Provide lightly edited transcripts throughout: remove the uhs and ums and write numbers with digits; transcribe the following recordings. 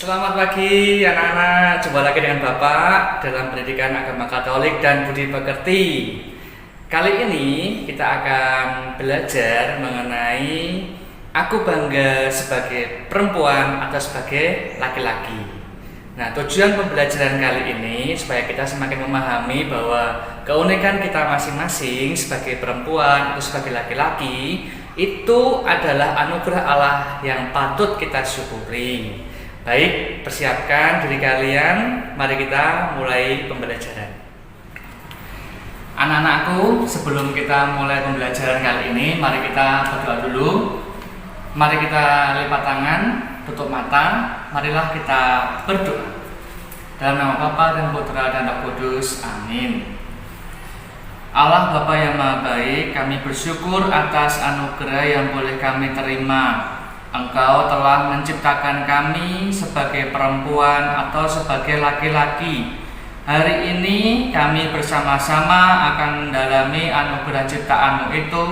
Selamat pagi anak-anak, jumpa lagi dengan Bapak dalam pendidikan agama Katolik dan budi pekerti. Kali ini kita akan belajar mengenai aku bangga sebagai perempuan atau sebagai laki-laki. Nah, tujuan pembelajaran kali ini supaya kita semakin memahami bahwa keunikan kita masing-masing sebagai perempuan atau sebagai laki-laki itu adalah anugerah Allah yang patut kita syukuri. Baik, persiapkan diri kalian, mari kita mulai pembelajaran. Anak-anakku, sebelum kita mulai pembelajaran kali ini, mari kita berdoa dulu. Mari kita lipat tangan, tutup mata, marilah kita berdoa. Dalam nama Bapa dan Putra dan Roh Kudus, amin. Allah Bapa yang Maha Baik, kami bersyukur atas anugerah yang boleh kami terima. Engkau telah menciptakan kami sebagai perempuan atau sebagai laki-laki. Hari ini kami bersama-sama akan mendalami anugerah ciptaan-Mu itu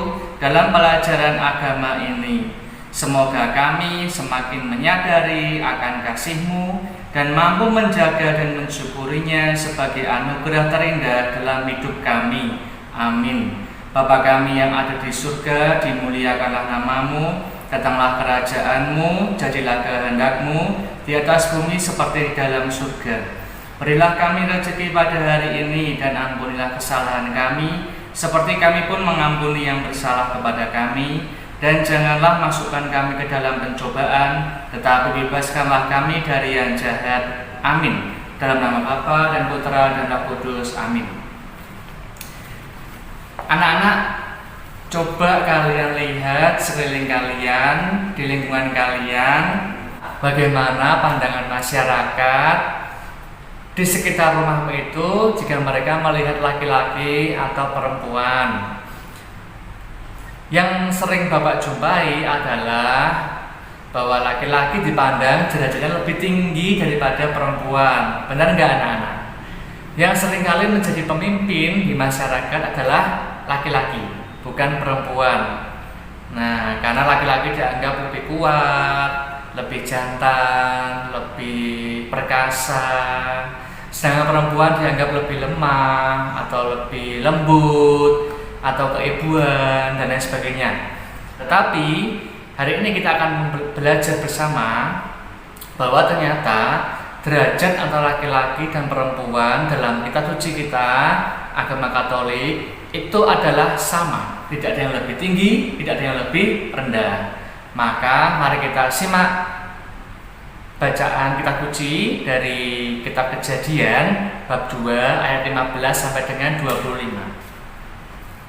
dalam pelajaran agama ini. Semoga kami semakin menyadari akan kasih-Mu dan mampu menjaga dan mensyukurinya sebagai anugerah terindah dalam hidup kami. Amin. Bapa kami yang ada di surga, dimuliakanlah nama-Mu. Datanglah kerajaan-Mu, jadilah kehendak-Mu di atas bumi seperti di dalam surga. Berilah kami rezeki pada hari ini dan ampunilah kesalahan kami, seperti kami pun mengampuni yang bersalah kepada kami. Dan janganlah masukkan kami ke dalam pencobaan, tetapi bebaskanlah kami dari yang jahat. Amin. Dalam nama Bapa dan Putra dan Roh Kudus. Amin. Anak-anak, coba kalian lihat sekeliling kalian, di lingkungan kalian, bagaimana pandangan masyarakat di sekitar rumahmu itu jika mereka melihat laki-laki atau perempuan. Yang sering Bapak jumpai adalah bahwa laki-laki dipandang derajatnya lebih tinggi daripada perempuan. Benar nggak anak-anak? Yang seringkali menjadi pemimpin di masyarakat adalah laki-laki, bukan perempuan. Nah, karena laki-laki dianggap lebih kuat, lebih jantan, lebih perkasa, sedangkan perempuan dianggap lebih lemah atau lebih lembut atau keibuan dan lain sebagainya. Tetapi hari ini kita akan belajar bersama bahwa ternyata derajat antara laki-laki dan perempuan dalam kitab suci kita agama Katolik itu adalah sama, tidak ada yang lebih tinggi, tidak ada yang lebih rendah. Maka mari kita simak bacaan kitab suci dari kitab Kejadian bab 2 ayat 15 sampai dengan 25.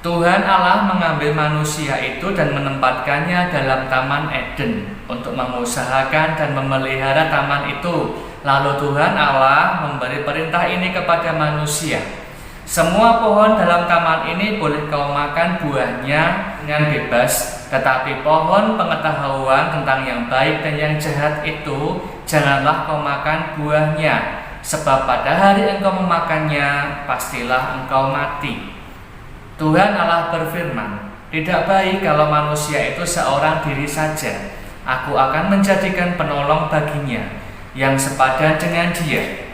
Tuhan Allah mengambil manusia itu dan menempatkannya dalam Taman Eden untuk mengusahakan dan memelihara taman itu. Lalu Tuhan Allah memberi perintah ini kepada manusia. Semua pohon dalam taman ini boleh kau makan buahnya dengan bebas, tetapi pohon pengetahuan tentang yang baik dan yang jahat itu janganlah kau makan buahnya, sebab pada hari engkau memakannya pastilah engkau mati. Tuhan Allah berfirman, tidak baik kalau manusia itu seorang diri saja. Aku akan menjadikan penolong baginya yang sepadan dengan dia.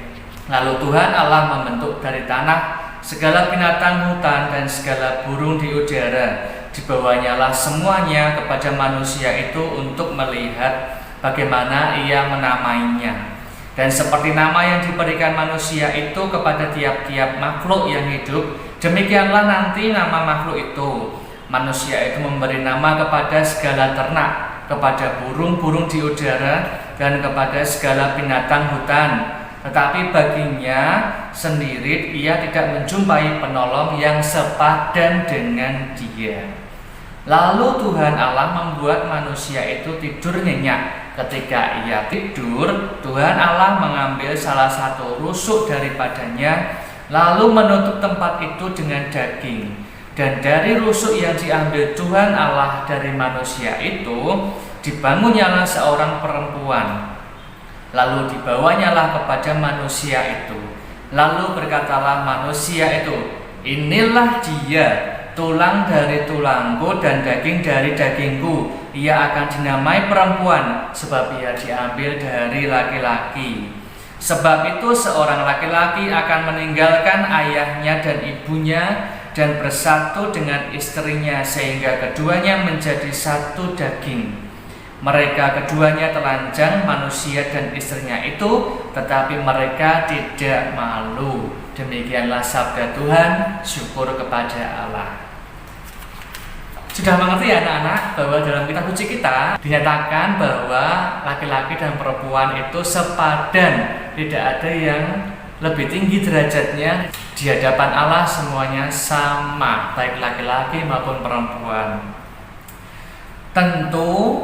Lalu Tuhan Allah membentuk dari tanah segala binatang hutan dan segala burung di udara. Dibawanyalah semuanya kepada manusia itu untuk melihat bagaimana ia menamainya. Dan seperti nama yang diberikan manusia itu kepada tiap-tiap makhluk yang hidup, demikianlah nanti nama makhluk itu. Manusia itu memberi nama kepada segala ternak, kepada burung-burung di udara, dan kepada segala binatang hutan. Tetapi baginya sendiri ia tidak menjumpai penolong yang sepadan dengan dia. Lalu Tuhan Allah membuat manusia itu tidur nyenyak. Ketika ia tidur, Tuhan Allah mengambil salah satu rusuk daripadanya, lalu menutup tempat itu dengan daging. Dan dari rusuk yang diambil Tuhan Allah dari manusia itu, dibangunnyalah seorang perempuan. Lalu dibawanyalah kepada manusia itu. Lalu berkatalah manusia itu, inilah dia. tulang dari tulangku dan daging dari dagingku. Ia akan dinamai perempuan, sebab ia diambil dari laki-laki. Sebab itu seorang laki-laki akan meninggalkan ayahnya dan ibunya dan bersatu dengan istrinya, sehingga keduanya menjadi satu daging. Mereka keduanya telanjang, manusia dan istrinya itu, tetapi mereka tidak malu. Demikianlah sabda Tuhan, syukur kepada Allah. Sudah mengerti ya anak-anak bahwa dalam kitab suci kita dinyatakan bahwa laki-laki dan perempuan itu sepadan, tidak ada yang lebih tinggi derajatnya. Di hadapan Allah semuanya sama, baik laki-laki maupun perempuan. Tentu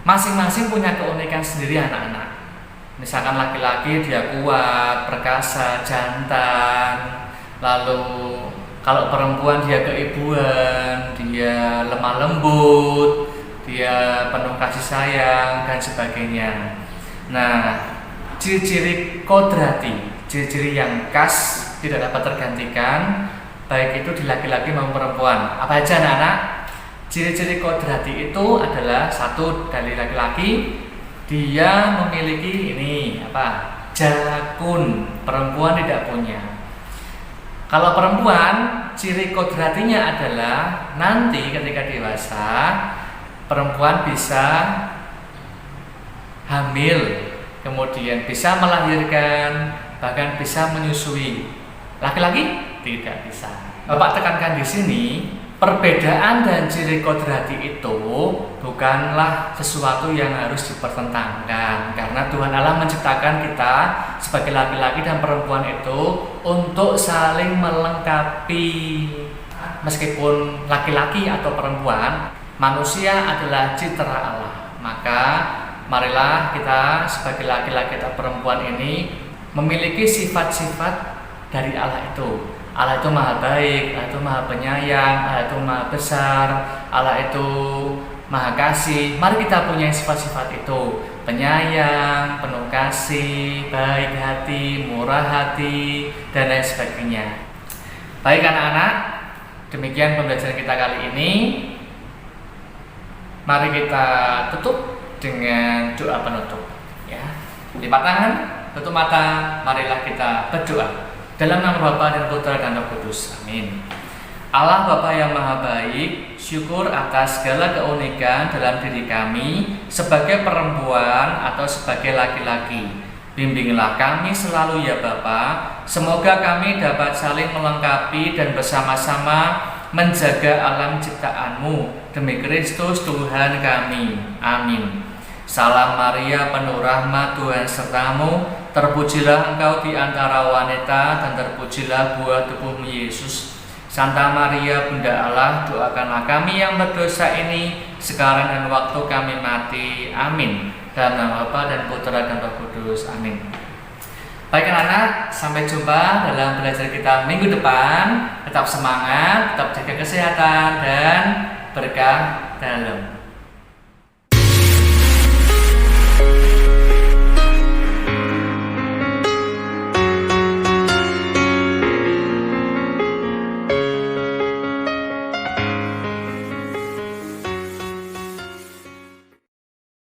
masing-masing punya keunikan sendiri anak-anak. Misalkan laki-laki dia kuat, perkasa, jantan. Lalu kalau perempuan dia keibuan, dia lemah lembut, dia penuh kasih sayang dan sebagainya. Nah, ciri-ciri kodrati, ciri-ciri yang khas tidak dapat tergantikan, baik itu di laki-laki maupun perempuan. Apa aja anak-anak? Ciri-ciri kodrati itu adalah satu, dari laki-laki dia memiliki ini apa? Jakun, perempuan tidak punya. Kalau perempuan, ciri kodratinya adalah nanti ketika dewasa perempuan bisa hamil, kemudian bisa melahirkan, bahkan bisa menyusui. Laki-laki tidak bisa. Bapak tekankan di sini, perbedaan dan ciri kodrati itu bukanlah sesuatu yang harus dipertentangkan, karena Tuhan Allah menciptakan kita sebagai laki-laki dan perempuan itu untuk saling melengkapi. Meskipun laki-laki atau perempuan, manusia adalah citra Allah. Maka marilah kita sebagai laki-laki atau perempuan ini memiliki sifat-sifat dari Allah itu. Allah itu maha baik, Allah itu maha penyayang, Allah itu maha besar, Allah itu maha kasih. Mari kita punya sifat-sifat itu: penyayang, penuh kasih, baik hati, murah hati, dan lain sebagainya. Baik anak-anak, demikian pembelajaran kita kali ini. Mari kita tutup dengan doa penutup. Ya, lipat tangan, tutup mata, marilah kita berdoa. Dalam nama Bapa dan Putra dan Roh Kudus. Amin. Allah Bapa yang maha baik, syukur atas segala keunikan dalam diri kami sebagai perempuan atau sebagai laki-laki. Bimbinglah kami selalu ya Bapa. Semoga kami dapat saling melengkapi dan bersama-sama menjaga alam ciptaan-Mu demi Kristus Tuhan kami. Amin. Salam Maria, penuh rahmat, Tuhan sertamu. Terpujilah engkau di antara wanita, dan terpujilah buah tubuhmu Yesus. Santa Maria, Bunda Allah, doakanlah kami yang berdosa ini sekarang dan waktu kami mati. Amin. Dalam nama Bapa dan Putra dan Roh Kudus. Amin. Baik anak-anak, sampai jumpa dalam belajar kita minggu depan. Tetap semangat, tetap jaga kesehatan, dan berkah dalam.